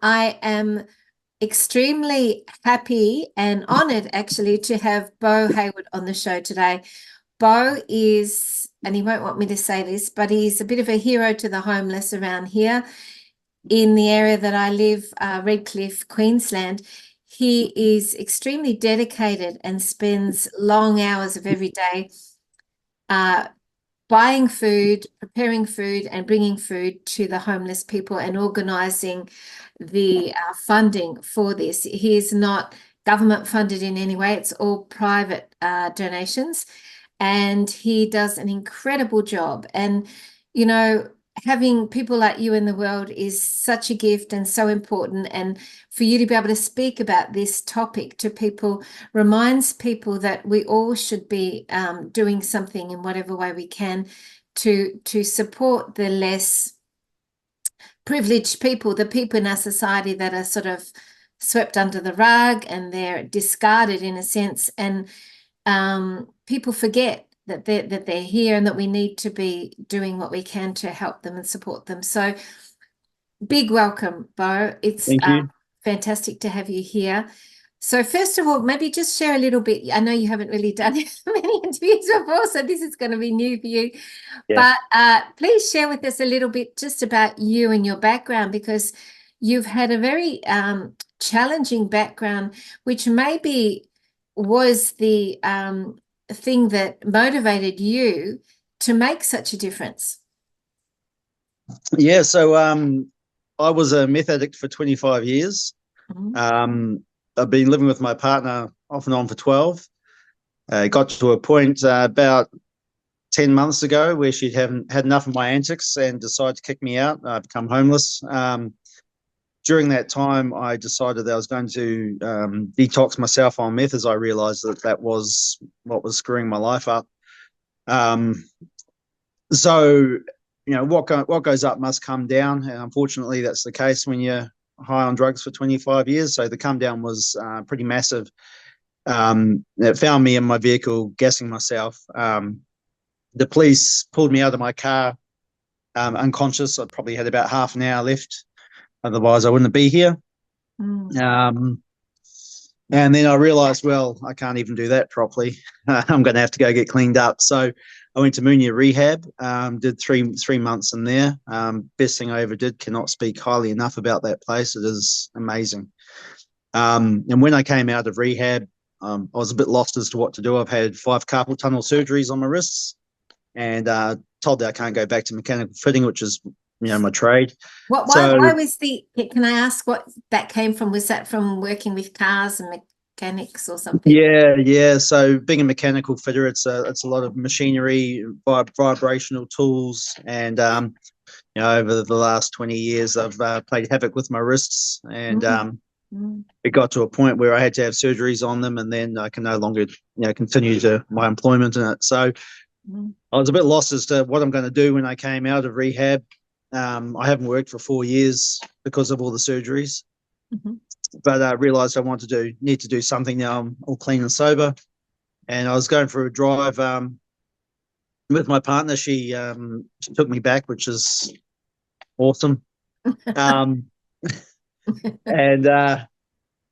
I am extremely happy and honored actually to have Beau Haywood on the show today. Beau is, and he won't want me to say this, but he's a bit of a hero to the homeless around here in the area that I live, Redcliffe, Queensland. He is extremely dedicated and spends long hours of every day uh, buying food, preparing food, and bringing food to the homeless people and organising the funding for this. He is not government funded in any way. It's all private donations. And he does an incredible job. And, you know, having people like you in the world is such a gift and so important. And for you to be able to speak about this topic to people reminds people that we all should be doing something in whatever way we can to support the less privileged people, the people in our society that are sort of swept under the rug and they're discarded in a sense. And people forget that they're here and that we need to be doing what we can to help them and support them. So big welcome, Beau. It's Thank you. fantastic to have you here. So first of all, maybe just share a little bit. I know you haven't really done many interviews before, so this is going to be new for you. Yeah. But please share with us a little bit just about you and your background, because you've had a very challenging background, which maybe was the thing that motivated you to make such a difference. Yeah. So I was a meth addict for 25 years. Mm-hmm. I've been living with my partner off and on for 12. Got to a point about 10 months ago where she'd had enough of my antics and decided to kick me out. I've become homeless. During that time, I decided that I was going to detox myself on meth, as I realized that that was what was screwing my life up. So, you know, what goes up must come down. And unfortunately, that's the case when you're high on drugs for 25 years. So the come down was pretty massive. It found me in my vehicle gassing myself. The police pulled me out of my car unconscious. I probably had about half an hour left. Otherwise, I wouldn't be here. Mm. And then I realized, well, I can't even do that properly. I'm going to have to go get cleaned up. So I went to Medyhne Rehab, did three months in there. Best thing I ever did. Cannot speak highly enough about that place. It is amazing. And when I came out of rehab, I was a bit lost as to what to do. I've had 5 carpal tunnel surgeries on my wrists, and told that I can't go back to mechanical fitting, which is my trade. Why was can I ask what that came from? Was that from working with cars and mechanics or something? Yeah. So being a mechanical fitter, it's a lot of machinery, vibrational tools, and over the last 20 years, I've played havoc with my wrists, and it got to a point where I had to have surgeries on them, and then I can no longer continue my employment in it. So I was a bit lost as to what I'm going to do when I came out of rehab. I haven't worked for 4 years because of all the surgeries, but I realized I need to do something now. I'm all clean and sober, and I was going for a drive with my partner. She took me back, which is awesome. And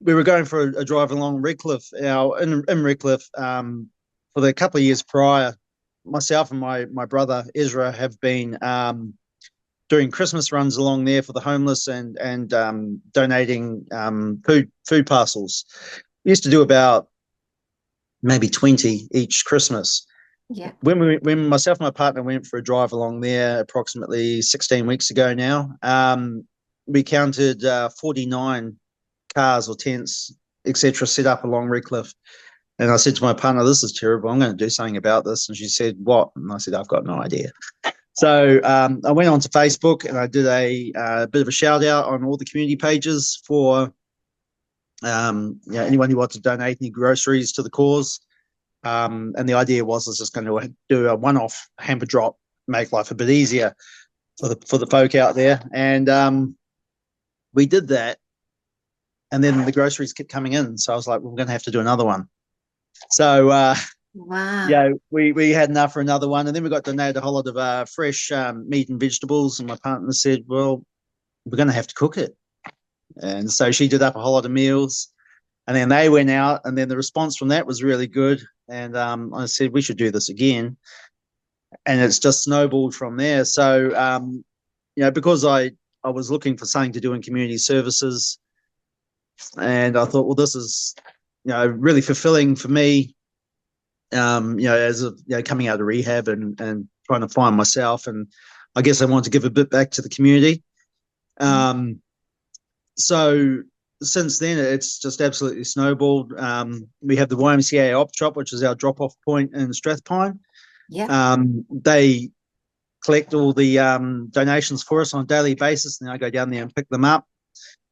we were going for a drive along Redcliffe. Now, in Redcliffe, for the couple of years prior, myself and my brother Ezra have been doing Christmas runs along there for the homeless and donating food parcels. We used to do about maybe 20 each Christmas. Yeah. When myself and my partner went for a drive along there approximately 16 weeks ago now, we counted 49 cars or tents, etc., set up along Redcliffe. And I said to my partner, "This is terrible. I'm going to do something about this." And she said, "What?" And I said, "I've got no idea." So I went onto Facebook and I did a bit of a shout out on all the community pages for anyone who wants to donate any groceries to the cause. And the idea was I was just going to do a one-off hamper drop, make life a bit easier for the folk out there. And we did that. And then the groceries kept coming in. So I was like, well, we're going to have to do another one. So, wow. Yeah, we had enough for another one. And then we got donated a whole lot of fresh meat and vegetables. And my partner said, well, we're going to have to cook it. And so she did up a whole lot of meals, and then they went out, and then the response from that was really good. And I said, we should do this again. And it's just snowballed from there. So, because I was looking for something to do in community services, and I thought, well, this is, really fulfilling for me, as coming out of rehab and trying to find myself. And I guess I wanted to give a bit back to the community. So since then, it's just absolutely snowballed. We have the YMCA Op Shop, which is our drop-off point in Strathpine. Yeah. They collect all the donations for us on a daily basis, and I go down there and pick them up.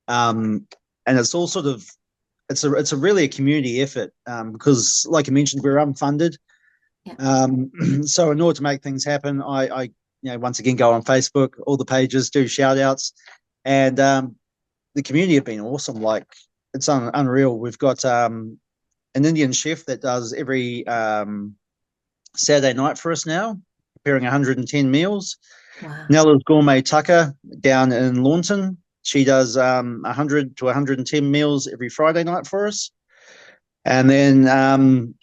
And it's all sort of, it's a really a community effort, because, like you mentioned, we're unfunded. Yeah. So in order to make things happen, I once again go on Facebook, all the pages, do shout outs, and the community have been awesome. Like, it's unreal. We've got an Indian chef that does every Saturday night for us now, preparing 110 meals. Wow. Nella's Gourmet Tucker down in Launton, she does 100 to 110 meals every Friday night for us. And then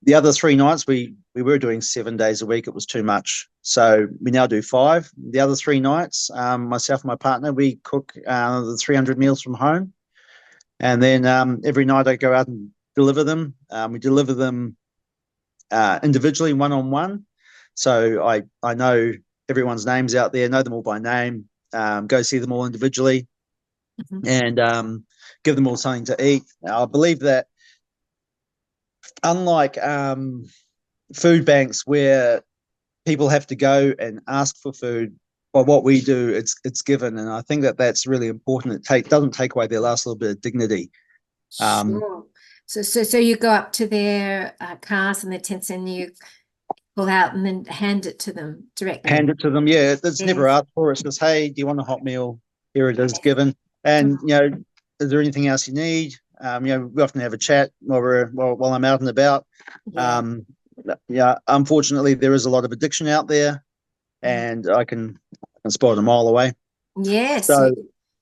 the other 3 nights, we were doing 7 days a week. It was too much. So we now do 5. The other 3 nights, myself and my partner, we cook the 300 meals from home. And then every night I go out and deliver them. We deliver them individually, one-on-one. So I know everyone's names out there, know them all by name, go see them all individually, and give them all something to eat. I believe that, unlike food banks where people have to go and ask for food, by what we do, it's given. And I think that that's really important. It doesn't take away their last little bit of dignity. Sure. So you go up to their cars and their tents, and you pull out and then hand it to them directly. Hand it to them, yeah. It's Yes. never asked for. It's just, hey, do you want a hot meal? Here it is, given. And is there anything else you need? We often have a chat while I'm out and about. Unfortunately, there is a lot of addiction out there, and I can spot a mile away. Yes. So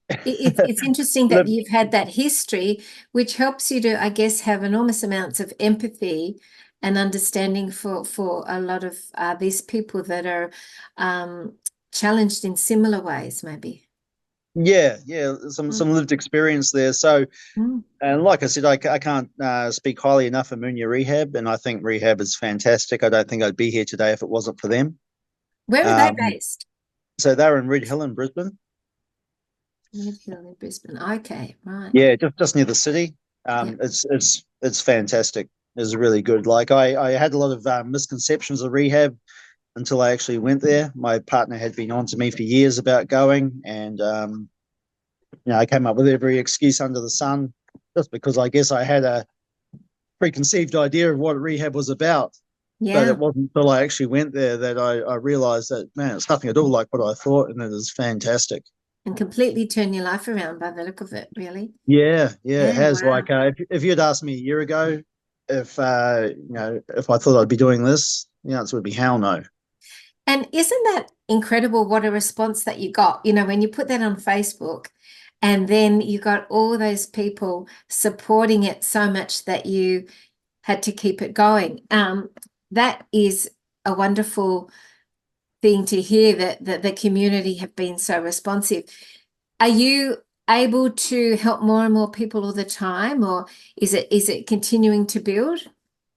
it's interesting that you've had that history, which helps you to, I guess, have enormous amounts of empathy and understanding for a lot of these people that are challenged in similar ways, maybe. Yeah, some lived experience there. So, and like I said, I can't speak highly enough of Medyhne Rehab, and I think Rehab is fantastic. I don't think I'd be here today if it wasn't for them. Where are they based? So they're in Redhill in Brisbane. Redhill in Brisbane. Okay, right. Yeah, just near the city. It's fantastic. It's really good. Like, I had a lot of misconceptions of rehab until I actually went there. My partner had been on to me for years about going, and I came up with every excuse under the sun, just because I guess I had a preconceived idea of what rehab was about. Yeah. But it wasn't until I actually went there that I realized that, man, it's nothing at all like what I thought, and it is fantastic. And completely turn your life around by the look of it, really. Yeah, it has. Wow. Like, if you'd asked me a year ago if if I thought I'd be doing this, the answer would be hell no. And isn't that incredible what a response that you got? When you put that on Facebook, and then you got all those people supporting it so much that you had to keep it going. That is a wonderful thing to hear, that the community have been so responsive. Are you able to help more and more people all the time, or is it continuing to build?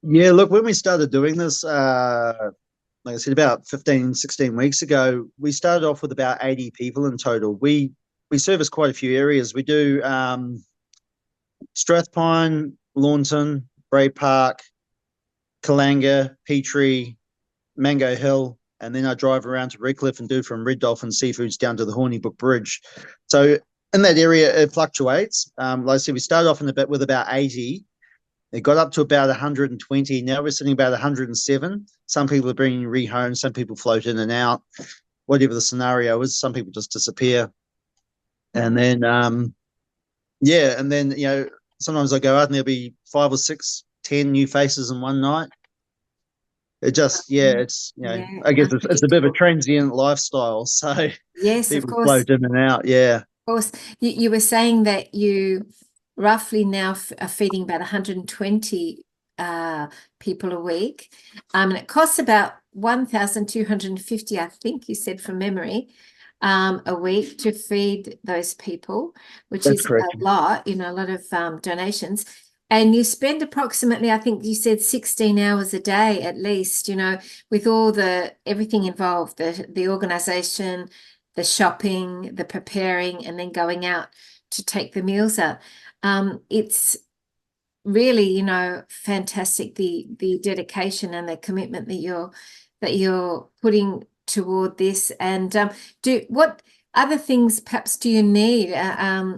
Yeah, look, when we started doing this, like I said, about 15, 16 weeks ago, we started off with about 80 people in total. We service quite a few areas. We do Strathpine, Launton, Bray Park, Kalanga, Petrie, Mango Hill, and then I drive around to Redcliffe and do from Red Dolphin Seafoods down to the Hornybrook Bridge. So in that area, it fluctuates. Like I said, we started off with about 80. It got up to about 120. Now we're sitting about 107. Some people are bringing rehome. Some people float in and out. Whatever the scenario is, some people just disappear. And then, sometimes I go out and there'll be 5 or 6, 10 new faces in one night. It just, it's, I guess it's a bit of a transient lifestyle. So yes, people of course. float in and out. Yeah. course, you were saying that you roughly now are feeding about 120 people a week, and it costs about 1,250, I think you said from memory, a week to feed those people, which That's is correct. a lot, a lot of donations. And you spend approximately, I think you said 16 hours a day at least, with all everything involved, the organization, the shopping, the preparing, and then going out to take the meals out. It's really, fantastic, the dedication and the commitment that you're putting toward this. And what other things perhaps do you need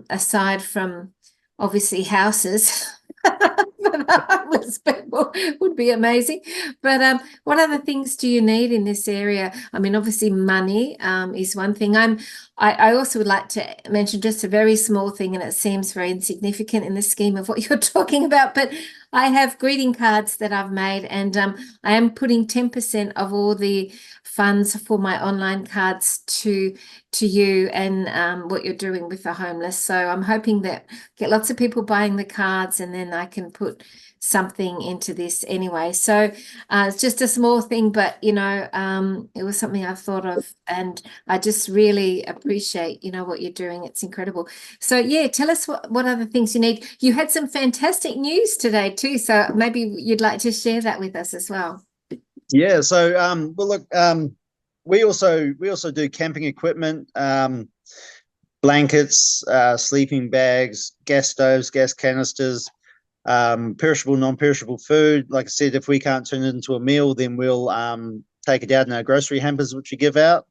aside from obviously houses? For the homeless people would be amazing. But what other things do you need in this area? I mean, obviously money is one thing. I also would like to mention just a very small thing, and it seems very insignificant in the scheme of what you're talking about, but I have greeting cards that I've made, and I am putting 10% of all the funds for my online cards to you and what you're doing with the homeless. So I'm hoping that get lots of people buying the cards, and then I can put something into this anyway. So it's just a small thing, but it was something I thought of, and I just really appreciate what you're doing. It's incredible. So yeah, tell us what other things you need. You had some fantastic news today too, so maybe you'd like to share that with us as well. Yeah. So well, look, we also do camping equipment, blankets, sleeping bags, gas stoves, gas canisters, perishable, non-perishable food. Like I said, if we can't turn it into a meal, then we'll take it out in our grocery hampers, which we give out.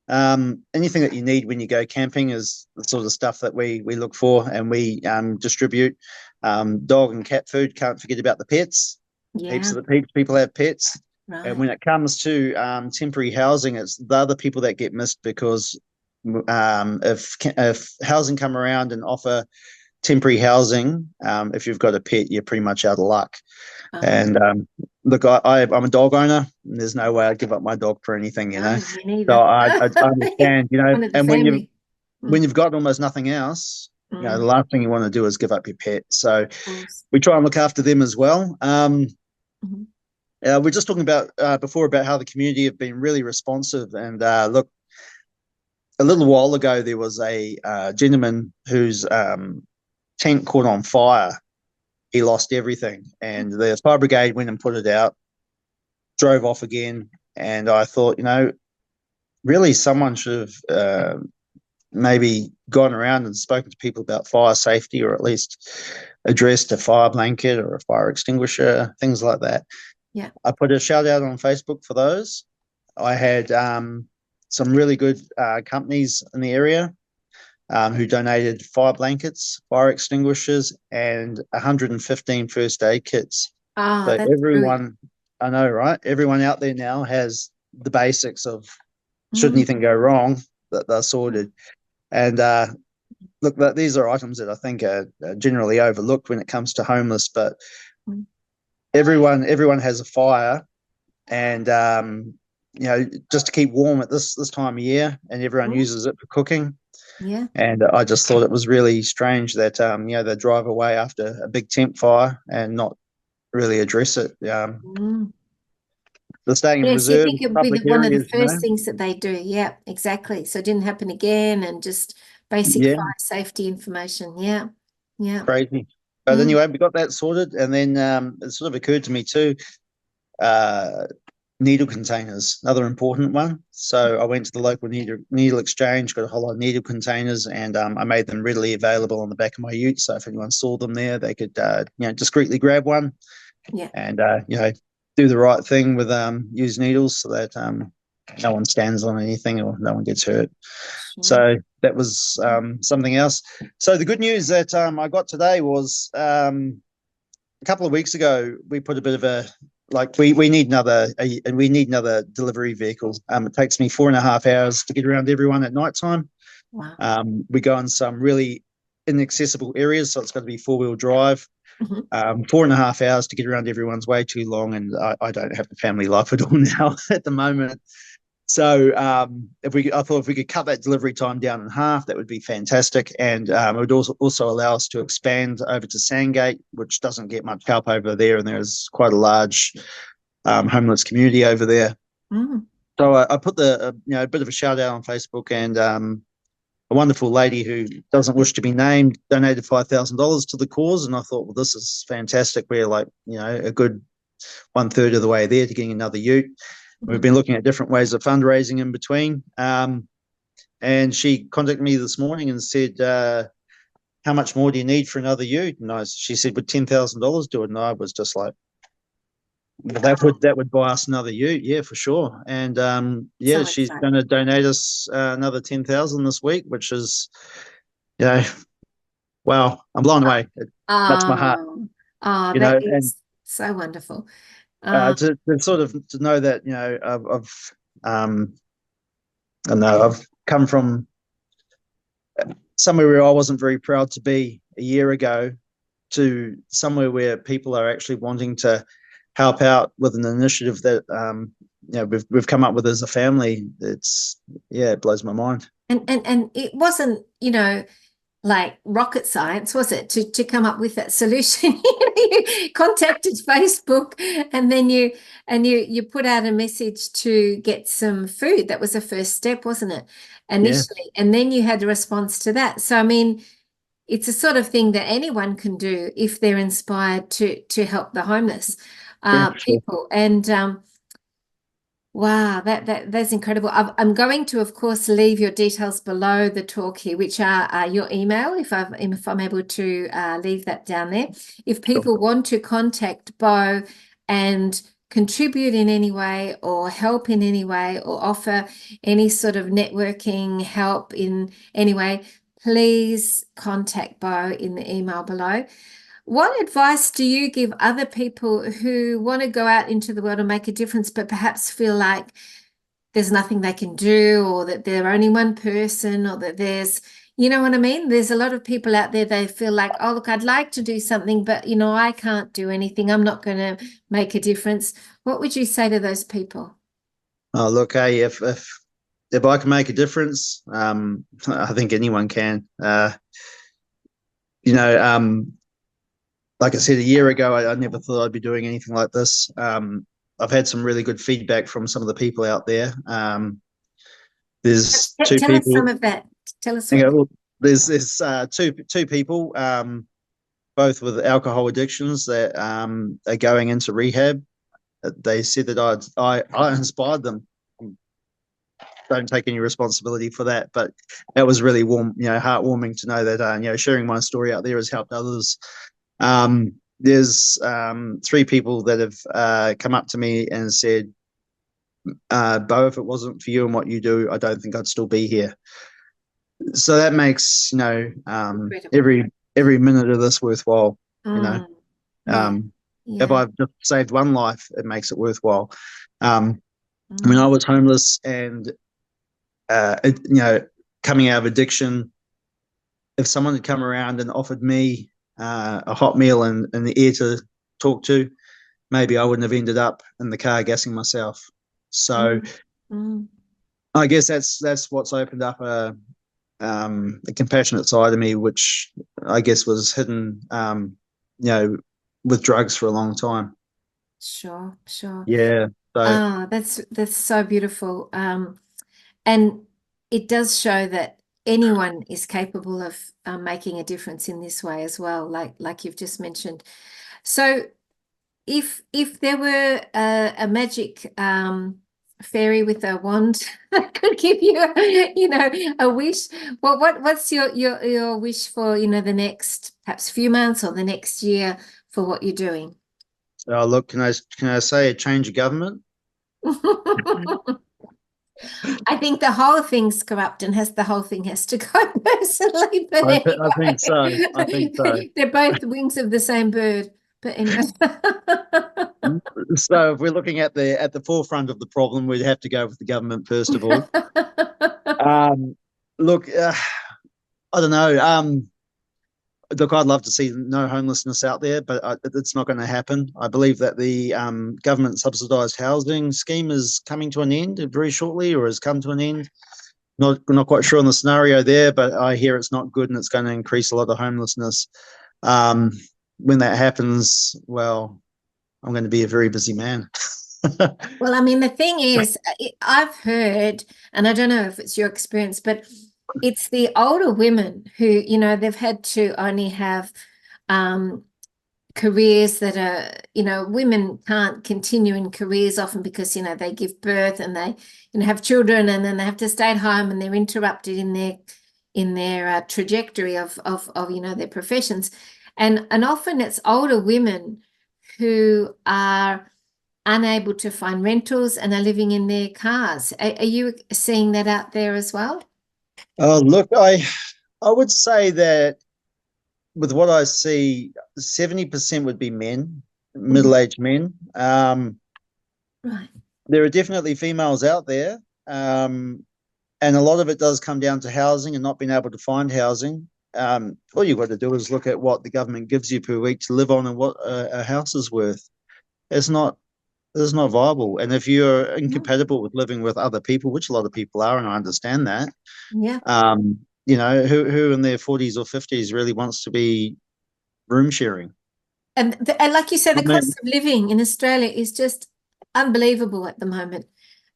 Anything that you need when you go camping is the sort of stuff that we look for, and we distribute. Dog and cat food. Can't forget about the pets. Yeah. Heaps of the people have pets. Right. And when it comes to temporary housing, it's the other people that get missed, because if housing come around and offer temporary housing, if you've got a pet, you're pretty much out of luck. And look, I'm a dog owner, and there's no way I'd give up my dog for anything, No, me neither. So I understand, One of the and family. when you've got almost nothing else, the last thing you want to do is give up your pet. So we try and look after them as well. We're just talking about before about how the community have been really responsive. And look, a little while ago, there was a gentleman whose tent caught on fire. He lost everything, and the fire brigade went and put it out, drove off again. And I thought, really someone should have maybe gone around and spoken to people about fire safety, or at least addressed a fire blanket or a fire extinguisher, things like that. Yeah. I put a shout out on Facebook for those. I had some really good companies in the area who donated fire blankets, fire extinguishers, and 115 first aid kits. Oh, so that's everyone, I know, right? Everyone out there now has the basics of should anything go wrong, that they're sorted. And look, these are items that I think are generally overlooked when it comes to homeless, but everyone has a fire, and just to keep warm at this time of year, and everyone uses it for cooking. Yeah. And I just thought it was really strange that they drive away after a big tent fire and not really address it. The staying in Yes, you reserve think it would be public one of the areas, first things that they do. Yeah, exactly. So it didn't happen again, and just basic fire safety information. Yeah. Yeah. Crazy. But anyway, we got that sorted, and then it sort of occurred to me too, needle containers, another important one. So I went to the local needle exchange, got a whole lot of needle containers, and I made them readily available on the back of my ute. So if anyone saw them there, they could discreetly grab one. Yeah. And do the right thing with used needles, so that no one stands on anything or no one gets hurt. So that was something else. So the good news that I got today was a couple of weeks ago, we put a bit of we need another delivery vehicle. It takes me 4.5 hours to get around everyone at night time. Wow. We go in some really inaccessible areas, so it's got to be 4-wheel drive. 4.5 hours to get around everyone's way too long, and I don't have the family life at all now at the moment. So I thought if we could cut that delivery time down in half, that would be fantastic, and it would also allow us to expand over to Sandgate, which doesn't get much help over there, and there's quite a large homeless community over there. Mm. So I put a bit of a shout out on Facebook, and a wonderful lady who doesn't wish to be named donated $5,000 to the cause, and I thought, well, this is fantastic. We're like, a good 1/3 of the way there to getting another ute. We've been looking at different ways of fundraising in between. And she contacted me this morning and said, how much more do you need for another ute? And she said, would $10,000 do it? And I was just like, that would buy us another ute, yeah, for sure. And So she's exciting. going to donate us another 10,000 this week, which is, wow, I'm blown away. It touched my heart, That and is so wonderful. Uh, to sort of to know that I know I've come from somewhere where I wasn't very proud to be a year ago to somewhere where people are actually wanting to help out with an initiative that we've come up with as a family. It blows my mind. and it wasn't, like rocket science, was it, to come up with that solution? You contacted Facebook, and then you put out a message to get some food. That was the first step, wasn't it, Yeah, initially? And then you had a response to that. So I mean, it's a sort of thing that anyone can do if they're inspired to help the homeless yeah, for sure. people. And wow, that's incredible. I'm going to, of course, leave your details below the talk here, which are your email, if I'm able to leave that down there. If Sure. people want to contact Beau and contribute in any way or help in any way or offer any sort of networking help in any way, please contact Beau in the email below. What advice do you give other people who want to go out into the world and make a difference, but perhaps feel like there's nothing they can do, or that they're only one person, or that there's, you know what I mean? There's a lot of people out there, they feel like, oh, look, I'd like to do something, but, I can't do anything. I'm not going to make a difference. What would you say to those people? Oh, look, hey, if I can make a difference, I think anyone can. You know, like I said a year ago, I never thought I'd be doing anything like this. I've had some really good feedback from some of the people out there. There's two Tell us people. some of that. Tell us You what. know, there's two people, both with alcohol addictions that are going into rehab. They said that I inspired them. Don't take any responsibility for that, but that was really warm, heartwarming to know that sharing my story out there has helped others. There's three people that have come up to me and said, Beau, if it wasn't for you and what you do, I don't think I'd still be here. So that makes Incredible. every minute of this worthwhile. Mm, yeah, Um, if yeah. I've just saved one life, it makes it worthwhile. When Mm, I was homeless and coming out of addiction, if someone had come around and offered me a hot meal and an ear to talk to, maybe I wouldn't have ended up in the car gassing myself. So mm, mm. I guess that's what's opened up a compassionate side of me, which I guess was hidden, with drugs for a long time. Sure, sure. Yeah. So That's so beautiful. And it does show that anyone is capable of making a difference in this way as well, like you've just mentioned. So if there were a magic fairy with a wand that could give you a wish, what's your wish for, the next perhaps few months or the next year for what you're doing? look, can I say a change of government? I think the whole thing's corrupt, and the whole thing has to go personally. But I think so. I think so. anyway, they're both wings of the same bird. But anyway. So if we're looking at the forefront of the problem, we'd have to go with the government first of all. Um, Look, I don't know. look, I'd love to see no homelessness out there, but it's not going to happen. I believe that the government subsidised housing scheme is coming to an end very shortly, or has come to an end. Not quite sure on the scenario there, but I hear it's not good and it's going to increase a lot of homelessness. When that happens, well, I'm going to be a very busy man. Well, I mean, the thing is, I've heard, and I don't know if it's your experience, but it's the older women who, they've had to only have careers that are, women can't continue in careers often because, they give birth and they, have children, and then they have to stay at home, and they're interrupted in their trajectory of their professions. And often it's older women who are unable to find rentals and are living in their cars. Are you seeing that out there as well? Look, I would say that with what I see, 70% would be men, middle-aged men. Right. There are definitely females out there, and a lot of it does come down to housing and not being able to find housing. All you've got to do is look at what the government gives you per week to live on and what a house is worth. It's not viable. And if you're incompatible with living with other people, which a lot of people are, and I understand that, Yeah. who in their 40s or 50s really wants to be room sharing? And like you said, I the mean, cost of living in Australia is just unbelievable at the moment.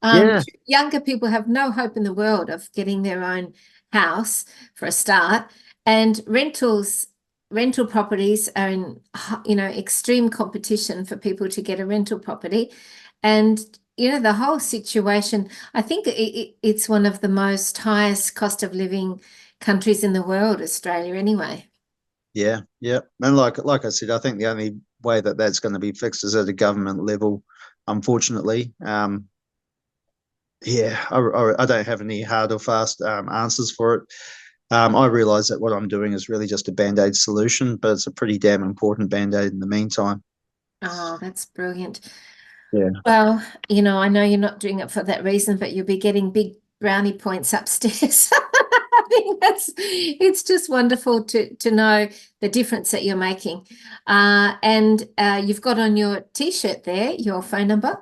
yeah, Younger people have no hope in the world of getting their own house for a start, and rental properties are in, extreme competition for people to get a rental property. And, the whole situation, I think it's one of the most highest cost of living countries in the world, Australia, anyway. yeah, yeah. And like I said, I think the only way that that's going to be fixed is at a government level, unfortunately. Yeah, I don't have any hard or fast answers for it. I realise that what I'm doing is really just a band-aid solution, but it's a pretty damn important band-aid in the meantime. Oh, that's brilliant. Yeah. Well, I know you're not doing it for that reason, but you'll be getting big brownie points upstairs. I think it's just wonderful to know the difference that you're making. And you've got on your T-shirt there your phone number.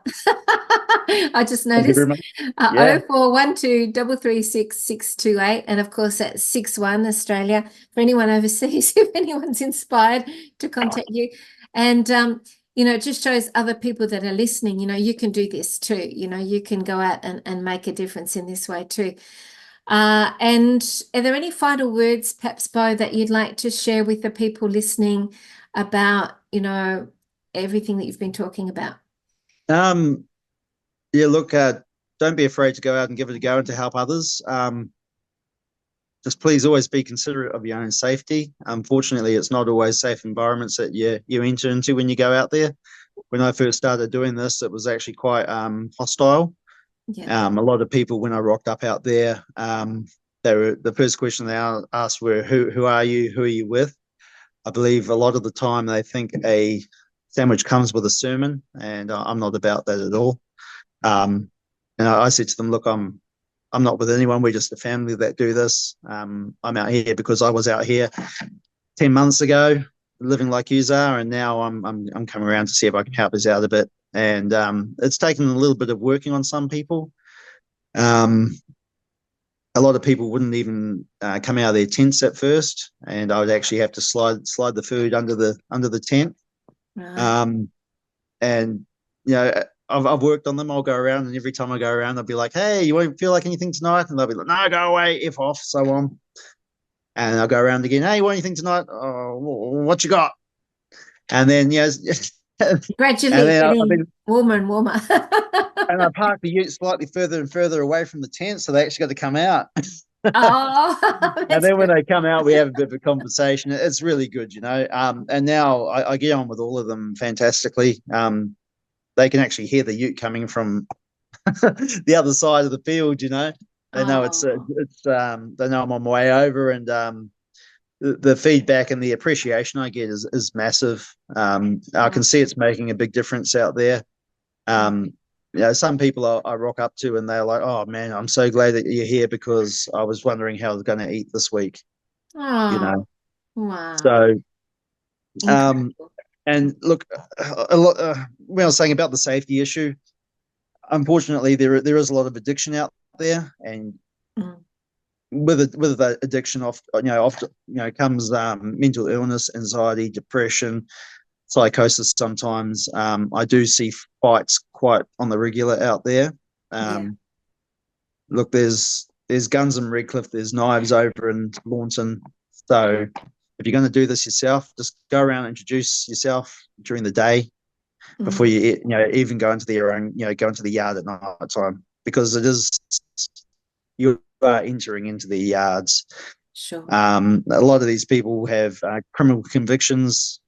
I just Thank you noticed. very much. Yeah. 0412 336 628. And of course, that's 61 Australia for anyone overseas, if anyone's inspired to contact you. And it just shows other people that are listening, you can do this too. You can go out and make a difference in this way too. And are there any final words, perhaps, Beau, that you'd like to share with the people listening about, everything that you've been talking about? Yeah, look, don't be afraid to go out and give it a go and to help others. Just please always be considerate of your own safety. Unfortunately, it's not always safe environments that you enter into when you go out there. When I first started doing this, it was actually quite hostile. Yeah. A lot of people, when I rocked up out there, the first question they asked were, "Who are you? Who are you with?" I believe a lot of the time they think a sandwich comes with a sermon, and I'm not about that at all. And I said to them, "Look, I'm not with anyone. We're just a family that do this. I'm out here because I was out here 10 months ago, living like you are, and now I'm coming around to see if I can help us out a bit." And it's taken a little bit of working on some people. A lot of people wouldn't even come out of their tents at first, and I would actually have to slide the food under the tent. Right. And I've worked on them. I'll go around, and every time I go around, I'll be like, "Hey, you won't feel like anything tonight?" And they'll be like, "No, go away, F off," so on. And I'll go around again. "Hey, you want anything tonight? Oh, what you got?" And then and Gradually then I've getting been warmer and warmer. and I park the ute slightly further and further away from the tent, so they actually got to come out. Oh, And that's then when good. they come out, we have a bit of a conversation. It's really good. And now I get on with all of them fantastically. They can actually hear the ute coming from the other side of the field. They know it's Oh, they know I'm on my way over, and the feedback and the appreciation I get is massive. I can oh, see it's making a big difference out there. Um, some people I rock up to and they're like, "Oh man, I'm so glad that you're here because I was wondering how I was going to eat this week." You oh, know, Wow. So, um, Incredible. and look, a lot. When I was saying about the safety issue, unfortunately, there is a lot of addiction out there, and Mm. with that addiction, often comes mental illness, anxiety, depression, psychosis. Sometimes I do see fights quite on the regular out there. Yeah. Look, there's guns in Redcliffe, there's knives over in Launton. So if you're going to do this yourself, just go around and introduce yourself during the day before Mm. you even go into go into the yard at night time, because it is, you are entering into the yards. Sure. A lot of these people have criminal convictions,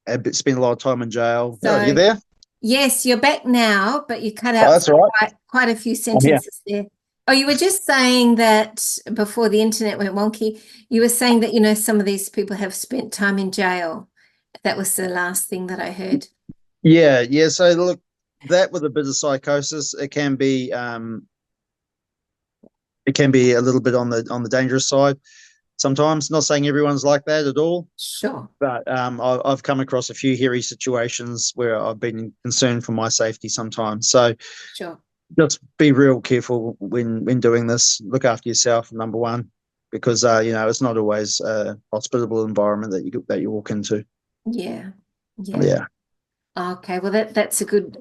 have spent a lot of time in jail. Oh, you So, there? yes, you're back now, but you cut Oh, out that's for all right. quite a few I'm here. sentences there. Oh, you were just saying that before the internet went wonky, you were saying that, some of these people have spent time in jail. That was the last thing that I heard. Yeah. So look, that with a bit of psychosis, it can be a little bit on the dangerous side sometimes. Not saying everyone's like that at all, Sure. but I've come across a few hairy situations where I've been concerned for my safety sometimes. So Sure. just be real careful when doing this. Look after yourself, number one, because it's not always a hospitable environment that you walk into. Yeah. Yeah. Yeah. Okay, well that's a good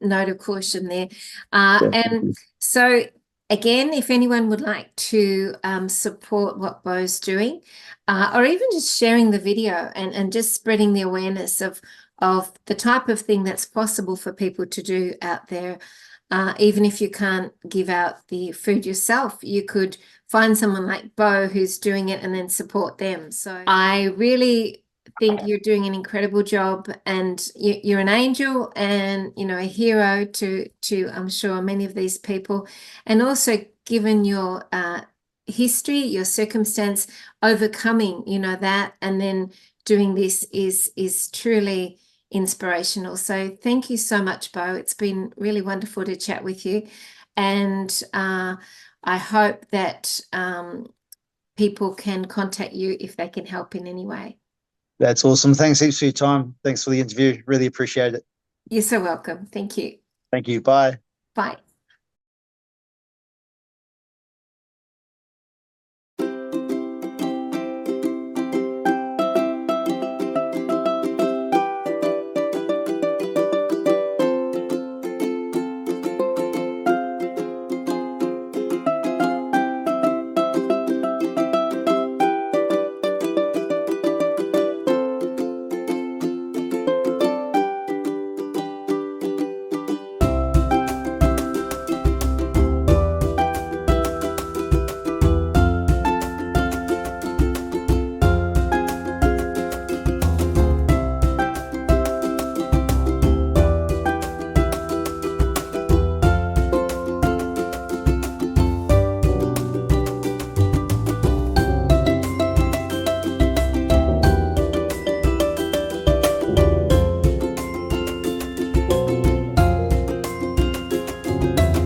note of caution there. And Definitely. so again, if anyone would like to support what Beau's doing, or even just sharing the video and just spreading the awareness of the type of thing that's possible for people to do out there, even if you can't give out the food yourself, you could find someone like Beau who's doing it and then support them. So I really think you're doing an incredible job, and you're an angel and a hero to I'm sure many of these people, and also given your history, your circumstance, overcoming that and then doing this is truly inspirational. So thank you so much, Beau. It's been really wonderful to chat with you, and I hope that people can contact you if they can help in any way. That's awesome. Thanks heaps for your time. Thanks for the interview. Really appreciate it. You're so welcome. Thank you. Thank you. Bye. Bye.